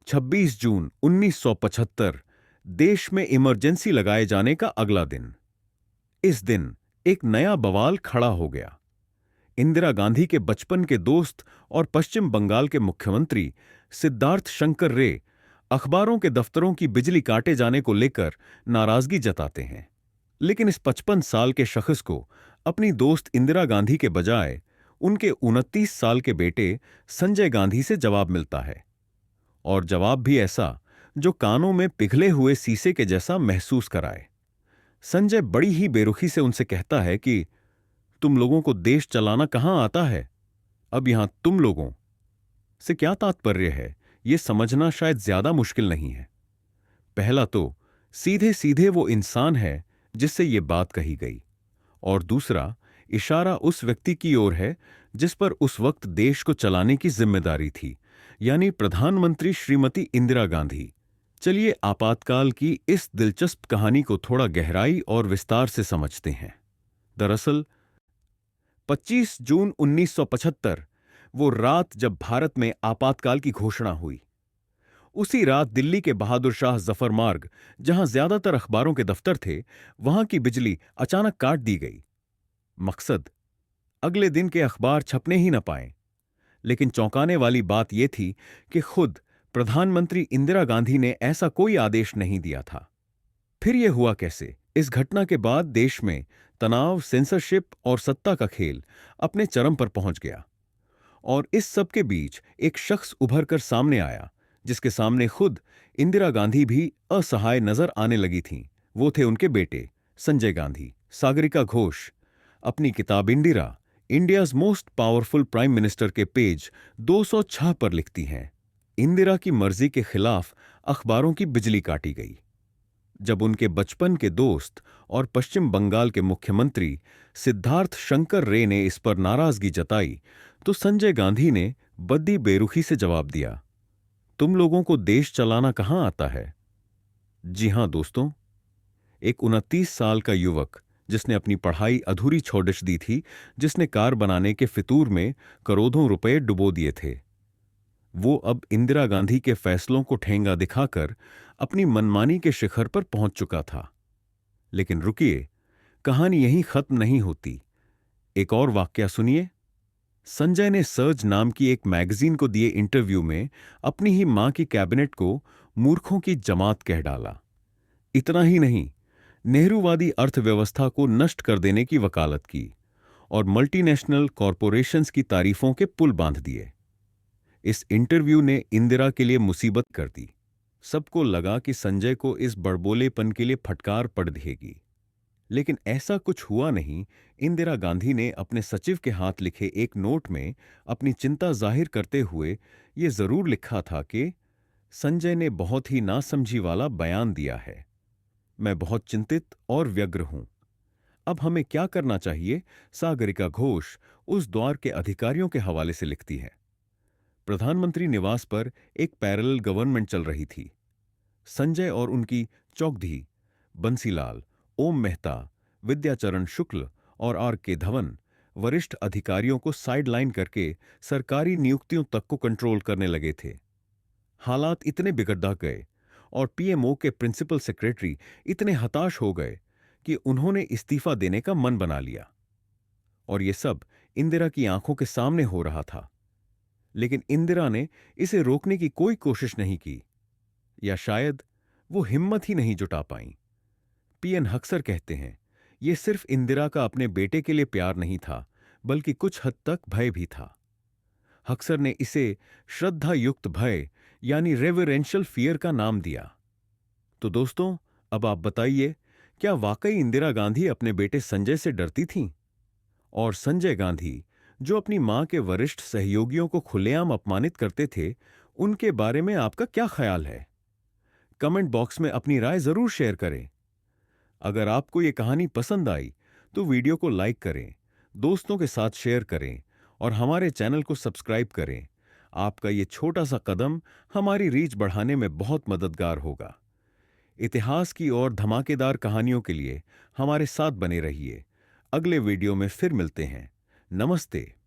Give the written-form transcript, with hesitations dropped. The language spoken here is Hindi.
26 जून 1975 देश में इमरजेंसी लगाए जाने का अगला दिन। इस दिन एक नया बवाल खड़ा हो गया। इंदिरा गांधी के बचपन के दोस्त और पश्चिम बंगाल के मुख्यमंत्री सिद्धार्थ शंकर रे अखबारों के दफ्तरों की बिजली काटे जाने को लेकर नाराजगी जताते हैं। लेकिन इस 55 साल के शख्स को अपनी दोस्त इंदिरा गांधी के बजाय उनके 29 साल के बेटे संजय गांधी से जवाब मिलता है, और जवाब भी ऐसा जो कानों में पिघले हुए शीशे के जैसा महसूस कराए। संजय बड़ी ही बेरुखी से उनसे कहता है कि तुम लोगों को देश चलाना कहां आता है? अब यहां तुम लोगों से क्या तात्पर्य है, यह समझना शायद ज्यादा मुश्किल नहीं है। पहला तो सीधे सीधे वो इंसान है जिससे ये बात कही गई, और दूसरा इशारा उस व्यक्ति की ओर है जिस पर उस वक्त देश को चलाने की जिम्मेदारी थी, यानी प्रधानमंत्री श्रीमती इंदिरा गांधी। चलिए आपातकाल की इस दिलचस्प कहानी को थोड़ा गहराई और विस्तार से समझते हैं। दरअसल 25 जून 1975 वो रात जब भारत में आपातकाल की घोषणा हुई। उसी रात दिल्ली के बहादुर शाह जफर मार्ग, जहां ज्यादातर अखबारों के दफ्तर थे, वहां की बिजली अचानक काट दी गई। मकसद, अगले दिन के अखबार छपने ही न पाएं। लेकिन चौंकाने वाली बात यह थी कि खुद प्रधानमंत्री इंदिरा गांधी ने ऐसा कोई आदेश नहीं दिया था। फिर यह हुआ कैसे? इस घटना के बाद देश में तनाव, सेंसरशिप और सत्ता का खेल अपने चरम पर पहुंच गया, और इस सब के बीच एक शख्स उभर कर सामने आया जिसके सामने खुद इंदिरा गांधी भी असहाय नजर आने लगी थीं। वो थे उनके बेटे संजय गांधी। सागरिका घोष अपनी किताब Indira, India's most powerful prime minister के पेज 206 पर लिखती हैं, इंदिरा की मर्जी के खिलाफ अखबारों की बिजली काटी गई। जब उनके बचपन के दोस्त और पश्चिम बंगाल के मुख्यमंत्री सिद्धार्थ शंकर रे ने इस पर नाराजगी जताई, तो संजय गांधी ने बद्दी बेरुखी से जवाब दिया, तुम लोगों को देश चलाना कहां आता है? जी हां दोस्तों, एक 29 साल का युवक जिसने अपनी पढ़ाई अधूरी छोड़ दी थी, जिसने कार बनाने के फितूर में करोड़ों रुपए डुबो दिए थे, वो अब इंदिरा गांधी के फैसलों को ठेंगा दिखाकर अपनी मनमानी के शिखर पर पहुंच चुका था। लेकिन रुकिए, कहानी यहीं खत्म नहीं होती। एक और वाकया सुनिए। संजय ने सर्ज नाम की एक मैगजीन को दिए इंटरव्यू में अपनी ही मां की कैबिनेट को मूर्खों की जमात कह डाला। इतना ही नहीं, नेहरूवादी अर्थव्यवस्था को नष्ट कर देने की वकालत की और मल्टीनेशनल कॉरपोरेशंस की तारीफों के पुल बांध दिए। इस इंटरव्यू ने इंदिरा के लिए मुसीबत कर दी। सबको लगा कि संजय को इस बड़बोलेपन के लिए फटकार पड़ देगी, लेकिन ऐसा कुछ हुआ नहीं। इंदिरा गांधी ने अपने सचिव के हाथ लिखे एक नोट में अपनी चिंता जाहिर करते हुए ये जरूर लिखा था कि संजय ने बहुत ही नासमझी वाला बयान दिया है। मैं बहुत चिंतित और व्यग्र हूं। अब हमें क्या करना चाहिए? सागरिका घोष उस द्वार के अधिकारियों के हवाले से लिखती है। प्रधानमंत्री निवास पर एक पैरेलल गवर्नमेंट चल रही थी। संजय और उनकी चौकधी, बंसीलाल, ओम मेहता, विद्याचरण शुक्ल और आर के धवन वरिष्ठ अधिकारियों को साइडलाइन करके सरकारी नियुक्तियों तक को कंट्रोल करने लगे थे। हालात इतने बिगड़ गए और पीएमओ के प्रिंसिपल सेक्रेटरी इतने हताश हो गए कि उन्होंने इस्तीफा देने का मन बना लिया। और यह सब इंदिरा की आंखों के सामने हो रहा था। लेकिन इंदिरा ने इसे रोकने की कोई कोशिश नहीं की, या शायद वो हिम्मत ही नहीं जुटा पाई। पीएन हक्सर कहते हैं, यह सिर्फ इंदिरा का अपने बेटे के लिए प्यार नहीं था, बल्कि कुछ हद तक भय भी था। हक्सर ने इसे श्रद्धा युक्त भय यानी रेवरेंशियल फियर का नाम दिया। तो दोस्तों, अब आप बताइए, क्या वाकई इंदिरा गांधी अपने बेटे संजय से डरती थीं? और संजय गांधी, जो अपनी मां के वरिष्ठ सहयोगियों को खुलेआम अपमानित करते थे, उनके बारे में आपका क्या ख्याल है? कमेंट बॉक्स में अपनी राय जरूर शेयर करें। अगर आपको ये कहानी पसंद आई तो वीडियो को लाइक करें, दोस्तों के साथ शेयर करें और हमारे चैनल को सब्सक्राइब करें। आपका ये छोटा सा कदम हमारी रीच बढ़ाने में बहुत मददगार होगा। इतिहास की और धमाकेदार कहानियों के लिए हमारे साथ बने रहिए। अगले वीडियो में फिर मिलते हैं। नमस्ते।